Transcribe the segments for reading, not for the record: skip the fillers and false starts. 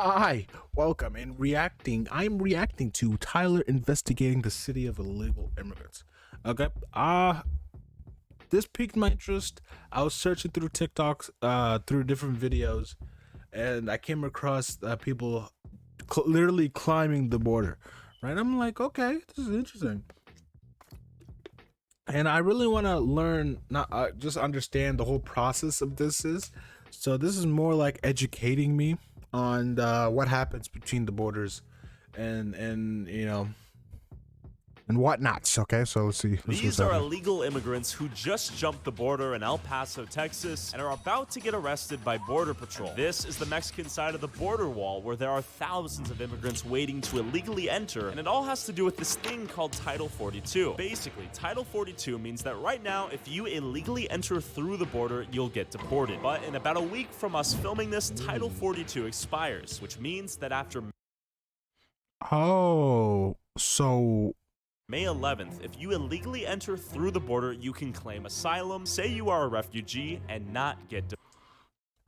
Hi, welcome and reacting. I'm reacting to Tyler investigating the city of illegal immigrants. Okay. This piqued my interest. I was searching through TikToks, through different videos, and I came across people literally climbing the border. Right? I'm like, okay, this is interesting. And I really want to learn, not just understand the whole process of this is. So this is more like educating me on what happens between the borders and and whatnots. Okay, so let's see. These are illegal immigrants who just jumped the border in El Paso, Texas, and are about to get arrested by Border Patrol. This is the Mexican side of the border wall, where there are thousands of immigrants waiting to illegally enter, and it all has to do with this thing called Title 42. Basically, Title 42 means that right now, if you illegally enter through the border, you'll get deported. But in about a week from us filming this, Title 42 expires, which means that after May 11th, if you illegally enter through the border, you can claim asylum, say you are a refugee, and not get deported.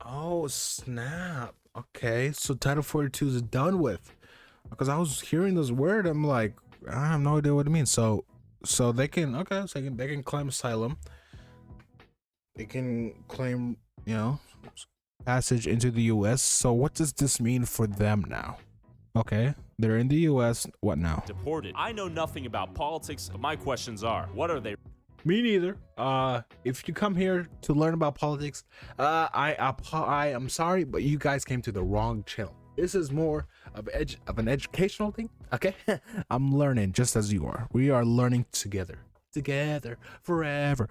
Oh, snap. Okay, so Title 42 is done with. Because I was hearing this word, I'm like, I have no idea what it means. So they can, okay, so they can claim asylum. They can claim, passage into the US. So what does this mean for them now? Okay, they're in the US. What now? Deported. I know nothing about politics, but my questions are, what are they? Me neither. If you come here to learn about politics, I am sorry, but you guys came to the wrong channel. This is more of an educational thing. Okay, I'm learning just as you are. We are learning together forever.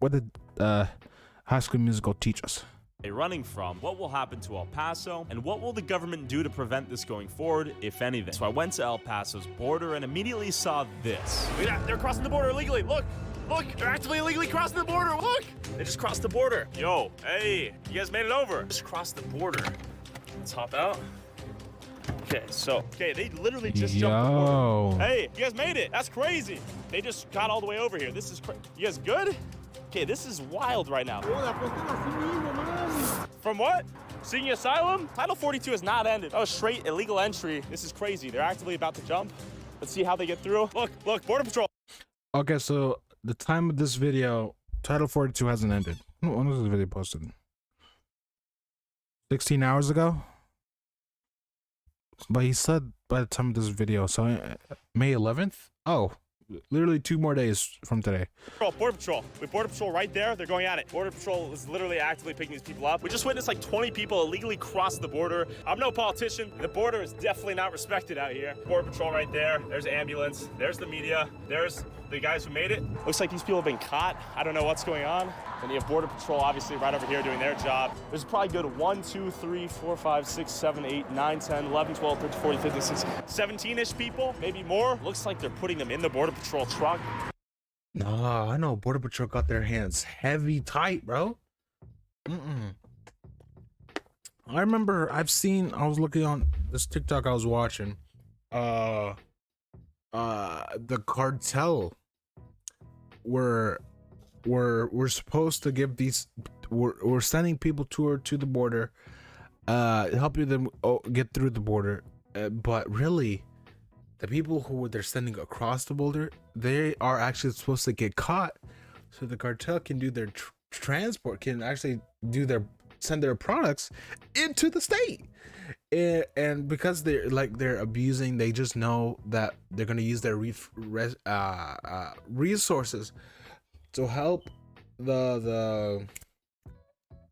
What did High School Musical teach us? Running from, what will happen to El Paso, and what will the government do to prevent this going forward, if anything? So I went to El Paso's border and immediately saw this. They're crossing the border illegally. Look, they're actively illegally crossing the border. Look, they just crossed the border. Yo, hey, you guys made it over. Just crossed the border. Let's hop out. Okay, they literally just jumped the border. Hey, you guys made it. That's crazy. They just got all the way over here. This is crazy. You guys good? Okay, this is wild right now. From what? Seeking asylum? Title 42 has not ended. Oh, straight illegal entry. This is crazy. They're actively about to jump. Let's see how they get through. Look, Border Patrol. Okay, so the time of this video, Title 42 hasn't ended. When was this video posted? 16 hours ago? But he said by the time of this video, so May 11th? Oh. Literally 2 more days from today. Border Patrol. We have Border Patrol right there. They're going at it. Border Patrol is literally actively picking these people up. We just witnessed like 20 people illegally cross the border. I'm no politician. The border is definitely not respected out here. Border Patrol right there. There's ambulance. There's the media. There's the guys who made it. Looks like these people have been caught. I don't know what's going on. And you have Border Patrol obviously right over here doing their job. There's probably good 1, 2, 3, 4, 5, 6, 7, 8, 9, 10, 11, 12, 13, 14, 15, 16, 17-ish people, maybe more. Looks like they're putting them in the Border Patrol truck. No, I know Border Patrol got their hands heavy tight, bro. I remember I was looking on this TikTok I was watching. The cartel were supposed to give these, we're sending people to the border, helping them get through the border, but really the people who they're sending across the border, they are actually supposed to get caught so the cartel can do their transport, can actually send their products into the state. And because they're abusing, they just know that they're going to use their resources to help the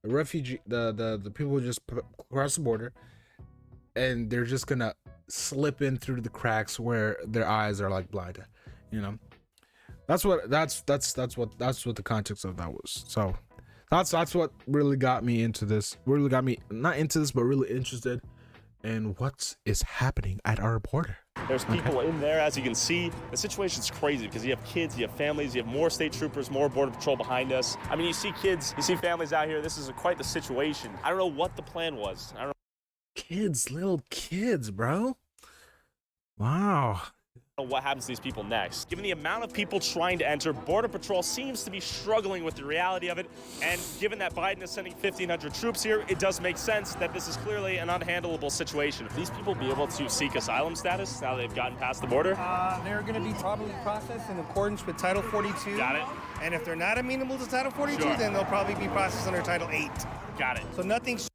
refugee, the people who just cross the border, and they're just gonna slip in through the cracks where their eyes are like blinded. That's what the context of that was. So that's what really got me into this. Really got me not into this, but really interested in what is happening at our border. There's people in there, as you can see. The situation's crazy because you have kids, you have families, you have more state troopers, more Border Patrol behind us. I mean, you see kids, you see families out here. This is quite the situation. I don't know what the plan was. I don't know. Little kids, bro. Wow. what happens to these people next. Given the amount of people trying to enter, Border Patrol seems to be struggling with the reality of it, and given that Biden is sending 1,500 troops here, it does make sense that this is clearly an unhandleable situation. Will these people be able to seek asylum status now they've gotten past the border? They're going to be probably processed in accordance with Title 42. Got it. And if they're not amenable to Title 42, Sure. then they'll probably be processed under Title 8. Got it. So nothing's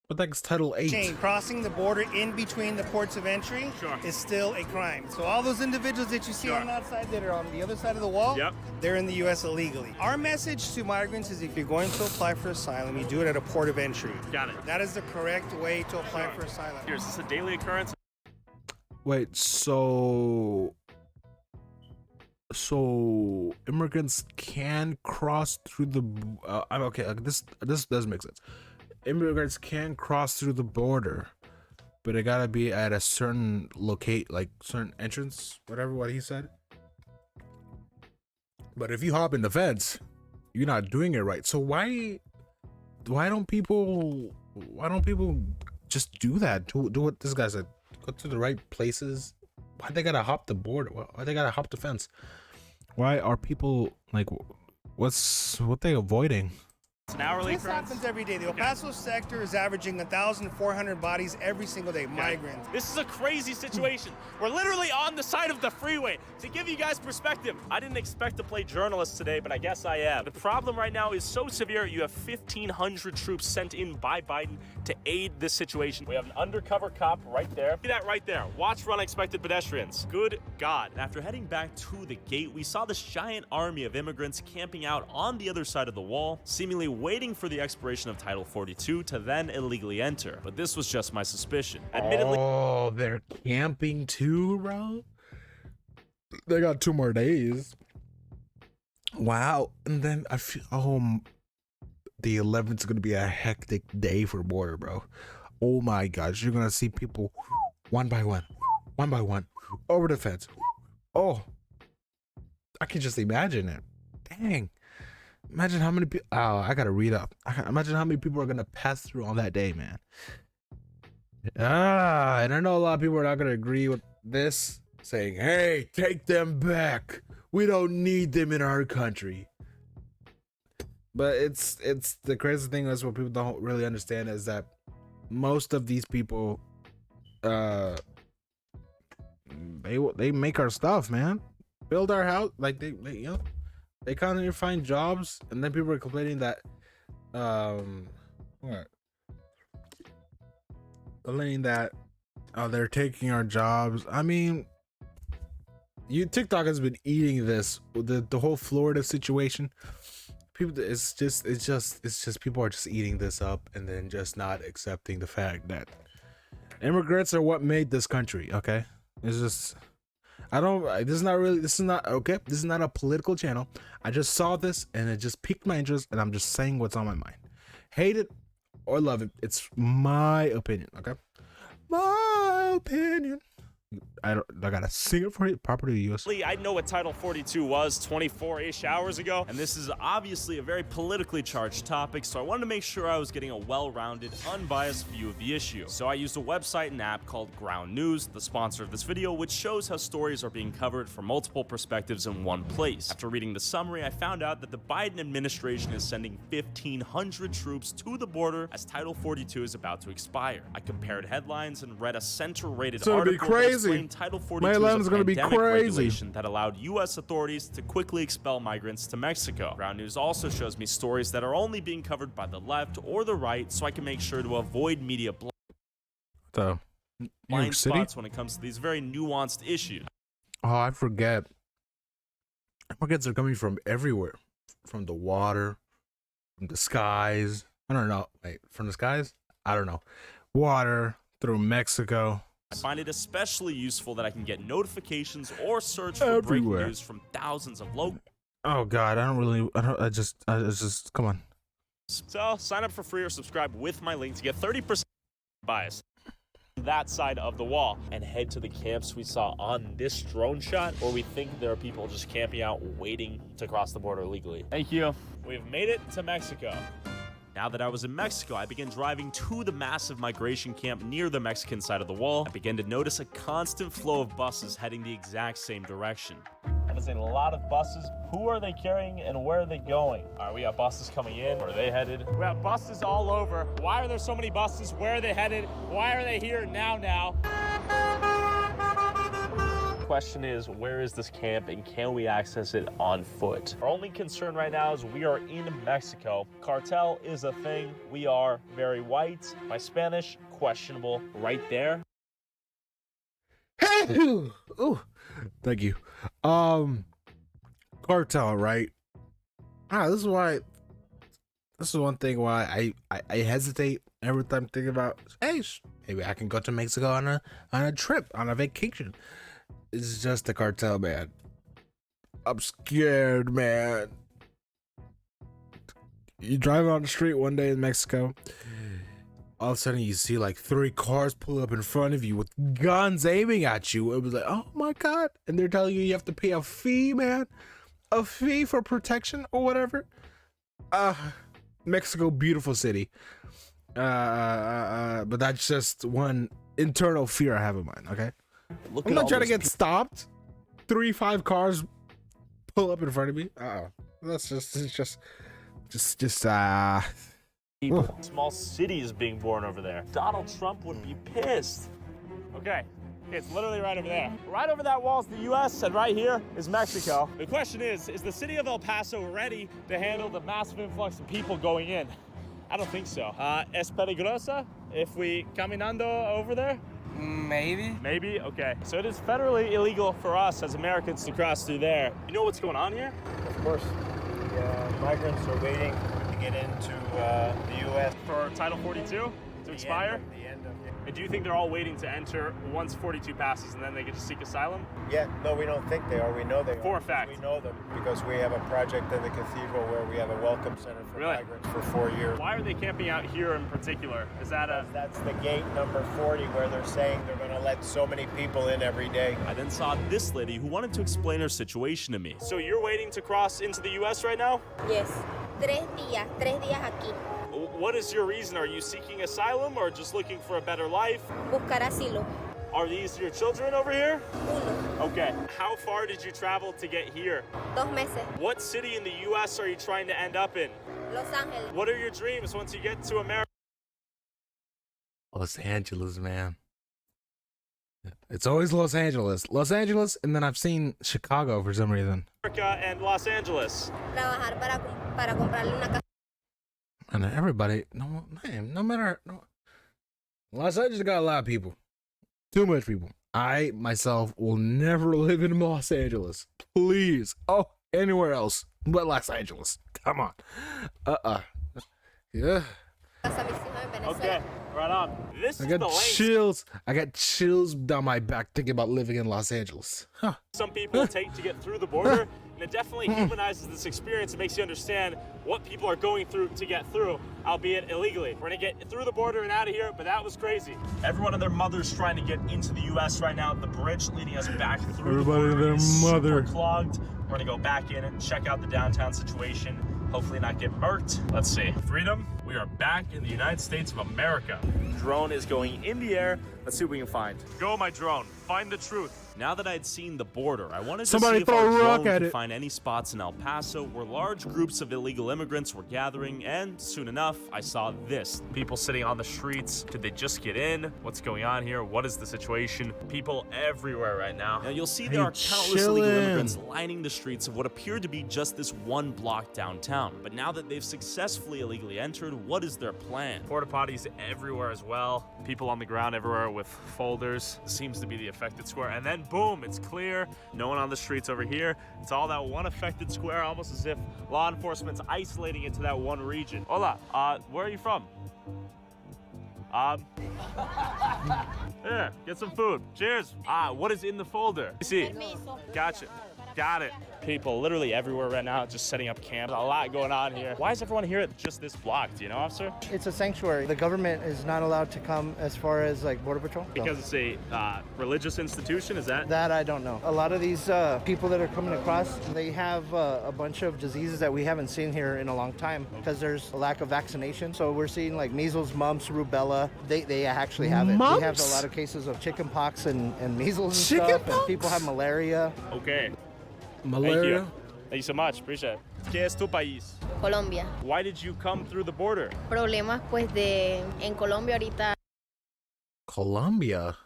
But that's Title 8. changed. Crossing the border in between the ports of entry Sure. is still a crime. So all those individuals that you see Sure. on the outside that are on the other side of the wall, Yep. they're in the U.S. illegally. Our message to migrants is if you're going to apply for asylum, you do it at a port of entry. Got it. That is the correct way to apply for asylum. Here, is this a daily occurrence? Wait, so immigrants can cross through the okay, like this does make sense. Immigrants can cross through the border, but it gotta be at a certain certain entrance, what he said. But if you hop in the fence, you're not doing it right. So why don't people just do that? Do what this guy said. Go to the right places. Why they gotta hop the border? Why they gotta hop the fence? Why are people like, what they avoiding? It's an hourly This occurrence. happens every day. The El Paso sector is averaging 1,400 bodies every single day, migrants. This is a crazy situation. We're literally on the side of the freeway. To give you guys perspective, I didn't expect to play journalist today, but I guess I am. The problem right now is so severe, you have 1,500 troops sent in by Biden to aid this situation. We have an undercover cop right there. See that right there. Watch for unexpected pedestrians. Good God. After heading back to the gate, we saw this giant army of immigrants camping out on the other side of the wall, seemingly waiting for the expiration of Title 42 to then illegally enter. But this was just my suspicion. Admittedly, Oh, they're camping too, bro. They got 2 more days. Wow. And then I feel the 11th is gonna be a hectic day for border, bro. Oh my gosh, you're gonna see people one by one over the fence. Oh, I can just imagine it. Dang. Imagine how many people. Oh, I gotta read up. Imagine how many people are gonna pass through on that day, man. And I know a lot of people are not gonna agree with this, saying, "Hey, take them back. We don't need them in our country." But it's the crazy thing is what people don't really understand is that most of these people, they make our stuff, man. Build our house, like they they kind of find jobs, and then people are complaining that they're taking our jobs. I mean, TikTok has been eating this, the whole Florida situation. People, it's just people are just eating this up and then just not accepting the fact that immigrants are what made this country. Okay, it's just, this is not a political channel. I just saw this and it just piqued my interest, and I'm just saying what's on my mind. Hate it or love it, it's my opinion. Okay, my opinion. I gotta sing it for you properly, US. I know what Title 42 was 24-ish hours ago, and this is obviously a very politically charged topic, so I wanted to make sure I was getting a well-rounded, unbiased view of the issue. So I used a website and app called Ground News, the sponsor of this video, which shows how stories are being covered from multiple perspectives in one place. After reading the summary, I found out that the Biden administration is sending 1,500 troops to the border as Title 42 is about to expire. I compared headlines and read a center-rated article that explained Title 42 is a pandemic regulation that allowed U.S. authorities to quickly expel migrants to Mexico. Ground News also shows me stories that are only being covered by the left or the right, so I can make sure to avoid media blind spots when it comes to these very nuanced issues. Oh, I forget. Immigrants are coming from everywhere, from the water, from the skies. I don't know. Wait, from the skies? I don't know. Water, through Mexico. I find it especially useful that I can get notifications or search for breaking news from thousands of local. Oh God, I just come on. So sign up for free or subscribe with my link to get 30% bias that side of the wall, and head to the camps we saw on this drone shot, where we think there are people just camping out waiting to cross the border legally. Thank you. We've made it to Mexico. Now that I was in Mexico, I began driving to the massive migration camp near the Mexican side of the wall. I began to notice a constant flow of buses heading the exact same direction. That is a lot of buses. Who are they carrying and where are they going? All right, we got buses coming in. Where are they headed? We have buses all over. Why are there so many buses? Where are they headed? Why are they here now? Question is, where is this camp and can we access it on foot? Our only concern right now is we are in Mexico. Cartel is a thing. We are very white. My Spanish, questionable right there. Ooh, thank you. Cartel, right? This is one thing why I hesitate every time thinking about, hey, maybe I can go to Mexico on a trip, on a vacation. It's just the cartel, man. I'm scared, man. You drive on the street one day in Mexico, all of a sudden you see like 3 cars pull up in front of you with guns aiming at you. It was like, oh my God. And they're telling you have to pay a fee, man. A fee for protection or whatever. Mexico, beautiful city. But that's just one internal fear I have in mind, okay? I'm not trying to get stopped. 3-5 cars pull up in front of me. That's just People. Small cities being born over there. Donald Trump would be pissed. Okay, it's literally right over there. Right over that wall is the US and right here is Mexico. The question is the city of El Paso ready to handle the massive influx of people going in? I don't think so. Es peligrosa if we caminando over there? Maybe. Maybe? Okay. So it is federally illegal for us as Americans to cross through there. You know what's going on here? Of course. The migrants are waiting to get into the U.S. For Title 42 to expire? The end of And do you think they're all waiting to enter once 42 passes and then they get to seek asylum? Yeah, no, we don't think they are. We know they are. For a fact. We know them because we have a project in the cathedral where we have a welcome center for migrants for 4 years. Why are they camping out here in particular? Is that That's the gate number 40 where they're saying they're going to let so many people in every day. I then saw this lady who wanted to explain her situation to me. So you're waiting to cross into the U.S. right now? Yes. 3 días aquí. What is your reason? Are you seeking asylum or just looking for a better life? Buscar asilo. Are these your children over here? Uno. Okay. How far did you travel to get here? 2 meses. What city in the U.S. are you trying to end up in? Los Ángeles. What are your dreams once you get to America? Los Angeles, man. It's always Los Angeles. Los Angeles, and then I've seen Chicago for some reason. And Los Angeles. Trabajar para comprarle una casa. And everybody, no matter. Los Angeles got a lot of people. Too much people. I, myself, will never live in Los Angeles. Please. Oh, anywhere else but Los Angeles. Come on. Yeah. Okay, right on. This I is got the length. chills. I got chills down my back thinking about living in Los Angeles. Huh. Some people take to get through the border, and it definitely humanizes this experience. It makes you understand what people are going through to get through, albeit illegally. We're gonna get through the border and out of here, but that was crazy. Everyone and their mother's trying to get into the U.S. right now. The bridge leading us back through the border is super clogged. We're gonna go back in and check out the downtown situation. Hopefully not get murked. Let's see. Freedom, we are back in the United States of America. Drone is going in the air. Let's see what we can find. Go, my drone. Find the truth. Now that I'd seen the border, I wanted to see if our drone could find any spots in El Paso where large groups of illegal immigrants were gathering, and soon enough, I saw this. People sitting on the streets. Did they just get in? What's going on here? What is the situation? People everywhere right now. Now, you'll see there are countless illegal immigrants lining the streets of what appeared to be just this one block downtown. But now that they've successfully illegally entered, what is their plan? Porta potties everywhere as well. People on the ground everywhere with folders. Seems to be the affected square. And then boom, it's clear. No one on the streets over here. It's all that one affected square, almost as if law enforcement's isolating it to that one region. Hola, where are you from? Here, get some food. Cheers. What is in the folder? See. Gotcha. Got it. People literally everywhere right now just setting up camp. A lot going on here. Why is everyone here at just this block? Do you know, officer? It's a sanctuary. The government is not allowed to come as far as like Border Patrol. Because it's a religious institution, is that? That I don't know. A lot of these people that are coming across, they have a bunch of diseases that we haven't seen here in a long time because there's a lack of vaccination. So we're seeing like measles, mumps, rubella. They actually have it. Mumps? We have a lot of cases of chicken pox and measles and Chicken stuff. pox? And people have malaria. Okay. Malaria. Thank you so much. Appreciate it. ¿Qué es tu país? Colombia. Why did you come through the border? Problemas pues en Colombia ahorita. Colombia.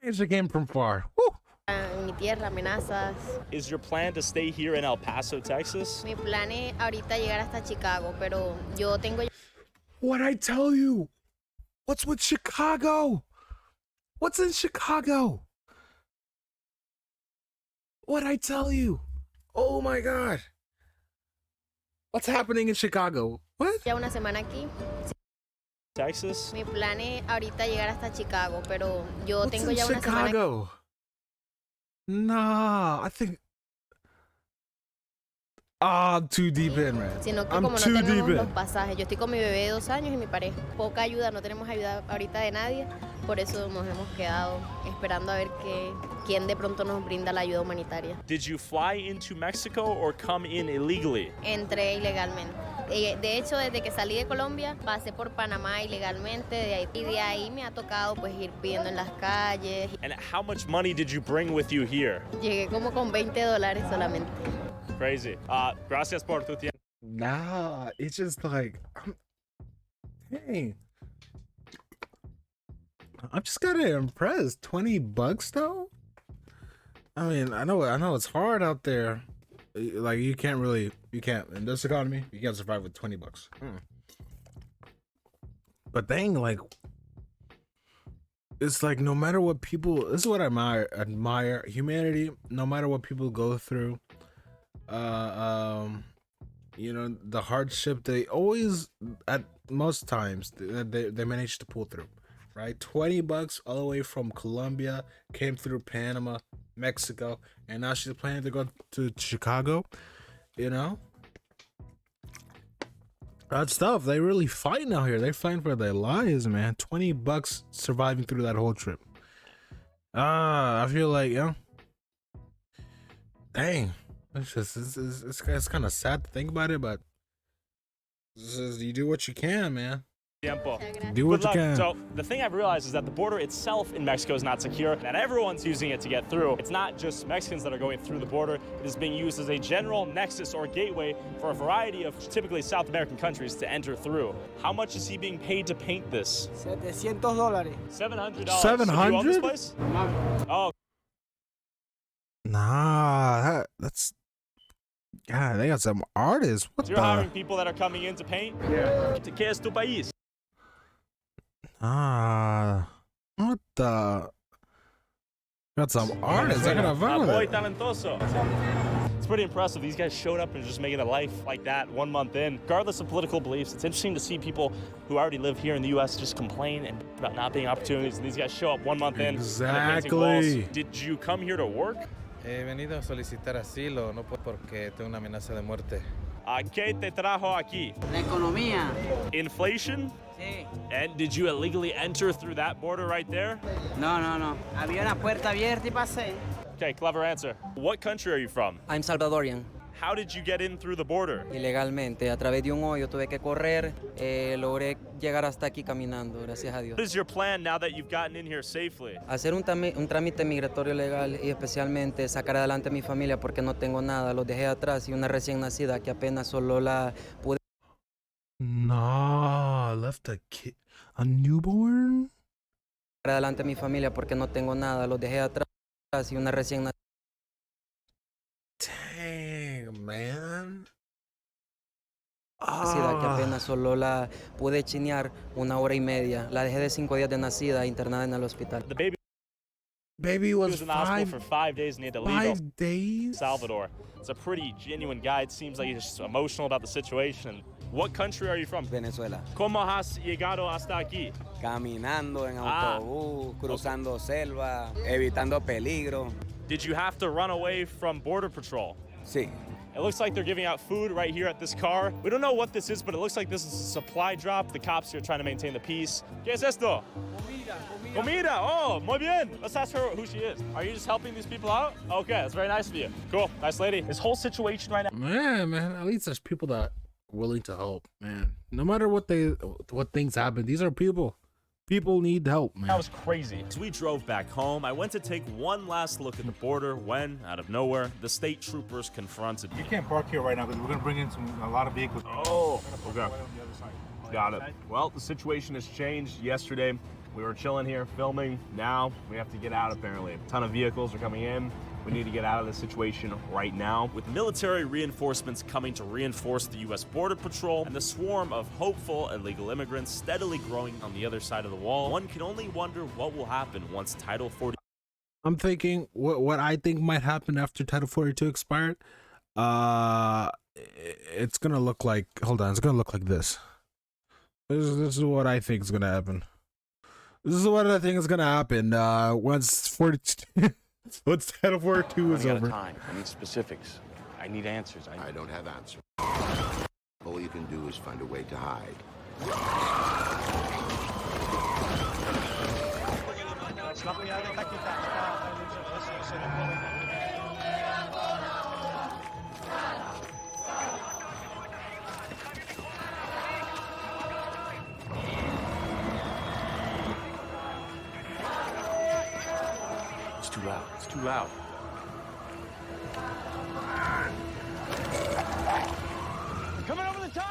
It's a game from far. Woo. En mi tierra, amenazas. Is your plan to stay here in El Paso, Texas? Mi plan es ahorita llegar hasta Chicago, pero yo tengo. What'd I tell you? What's with Chicago? What's in Chicago? What'd I tell you? Oh my God. What's happening in Chicago? What? Ya una semana aquí. Texas? Mi plan es ahorita llegar hasta Chicago, pero yo What's tengo in ya una semana. Chicago? Nah, I think. I'm too deep in, man. Sino que I'm como no too deep tenemos los in. pasajes, yo estoy con mi bebé de 2 años y mi pareja. Poca ayuda, no tenemos ayuda ahorita de nadie, por eso nos hemos quedado esperando a ver quién de pronto nos brinda la ayuda humanitaria. Did you fly into Mexico or come in illegally? Entré ilegalmente. De hecho, desde que salí de Colombia, pasé por Panamá ilegalmente, de ahí, y de ahí me ha tocado pues ir pidiendo en las calles. And how much money did you bring with you here? Llegué como con $20 solamente. Crazy. Gracias por tu tiempo. Nah, it's just like, dang. I'm just kind of impressed. $20 though? I mean, I know it's hard out there. Like you can't in this economy, you can't survive with $20. But dang, like it's like no matter what people, this is what I admire humanity. No matter what people go through, you know, the hardship, they always, at most times, they manage to pull through, right? $20 all the way from Colombia, came through Panama, Mexico, and now she's planning to go to Chicago, you know? That's tough. They really fighting out here. They're fighting for their lives, man. $20 surviving through that whole trip. I feel like, you know, dang. It's kind of sad to think about it, but you do what you can, man. Tiempo. Do what Good luck. you can. So the thing I've realized is that the border itself in Mexico is not secure, and everyone's using it to get through. It's not just Mexicans that are going through the border. It is being used as a general nexus or gateway for a variety of typically South American countries to enter through. How much is he being paid to paint this? $700. $700. $700? So do you own this place? Oh. Nah, that's... God, they got some artists. What So you're the? hiring people that are coming in to paint? Yeah. ¿Qué es tu país? What the? Got some artists. I gotta vote Muy it. talentoso. It's pretty impressive. These guys showed up and just making a life like that 1 month in. Regardless of political beliefs, it's interesting to see people who already live here in the U.S. just complain about not being opportunities. And these guys show up 1 month in. Exactly. Did you come here to work? He venido a solicitar asilo, no porque tengo una amenaza de muerte. ¿Qué te trajo aquí? La economía. Inflation? Sí. And did you illegally enter through that border right there? No. Había una puerta abierta y pasé. Okay, clever answer. What country are you from? I'm Salvadorian. How did you get in through the border? Ilegalmente, a través de un hoyo tuve que correr, logré llegar hasta aquí caminando, gracias a Dios. What is your plan now that you've gotten in here safely? Hacer un trámite migratorio legal y especialmente sacar adelante a mi familia porque no tengo nada, los dejé atrás y una recién nacida que apenas solo la pude... Nah, left a newborn? Sacar adelante a mi familia porque no tengo nada, los dejé atrás y una recién nacida. Dang, man. Que apenas solo la pude chinear 1 hora y media. La dejé de 5 días de nacida internada en el hospital. The Baby was was in the hospital for 5 days and he had to leave El 5 days? Salvador. It's a pretty genuine guy. It seems like he's just emotional about the situation. What country are you from? Venezuela. ¿Cómo has llegado hasta aquí? Caminando en autobús, cruzando selva, evitando peligro. Did you have to run away from Border Patrol? Sí. It looks like they're giving out food right here at this car. We don't know what this is, but it looks like this is a supply drop. The cops here are trying to maintain the peace. ¿Qué es esto? Comida. Oh, muy bien. Let's ask her who she is. Are you just helping these people out? Okay, that's very nice of you. Cool, nice lady. This whole situation right now. Man, at least there's people that are willing to help, man. No matter what things happen, these are people. People need help, man. That was crazy. As we drove back home, I went to take one last look at the border when, out of nowhere, the state troopers confronted me. You can't park here right now because we're going to bring in a lot of vehicles. Oh, okay. Got it. Well, the situation has changed. Yesterday, we were chilling here filming. Now, we have to get out, apparently. A ton of vehicles are coming in. We need to get out of this situation right now. With military reinforcements coming to reinforce the U.S. Border Patrol and the swarm of hopeful illegal immigrants steadily growing on the other side of the wall, one can only wonder what will happen once Title 42. I'm thinking what I think might happen after Title 42 expired. It's gonna look like. Hold on, it's gonna look like this. This is what I think is gonna happen. This is what I think is gonna happen. Once 42. What's Title 42 is over. Time. I need specifics. I need answers. I don't have answers. All you can do is find a way to hide. It's too loud. It's too loud. Coming over the top!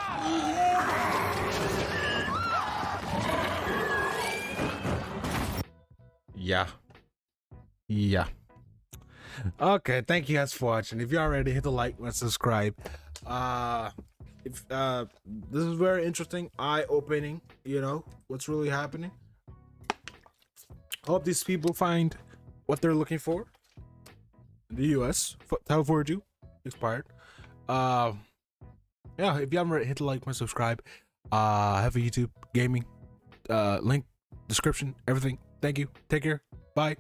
Yeah. Okay, thank you guys for watching. If you already hit the like and subscribe. If this is very interesting, eye-opening, what's really happening. Hope these people find what they're looking for. The US Title 42 expired. Yeah, if you haven't hit the like and subscribe. Have a YouTube gaming link, description, everything. Thank you. Take care. Bye.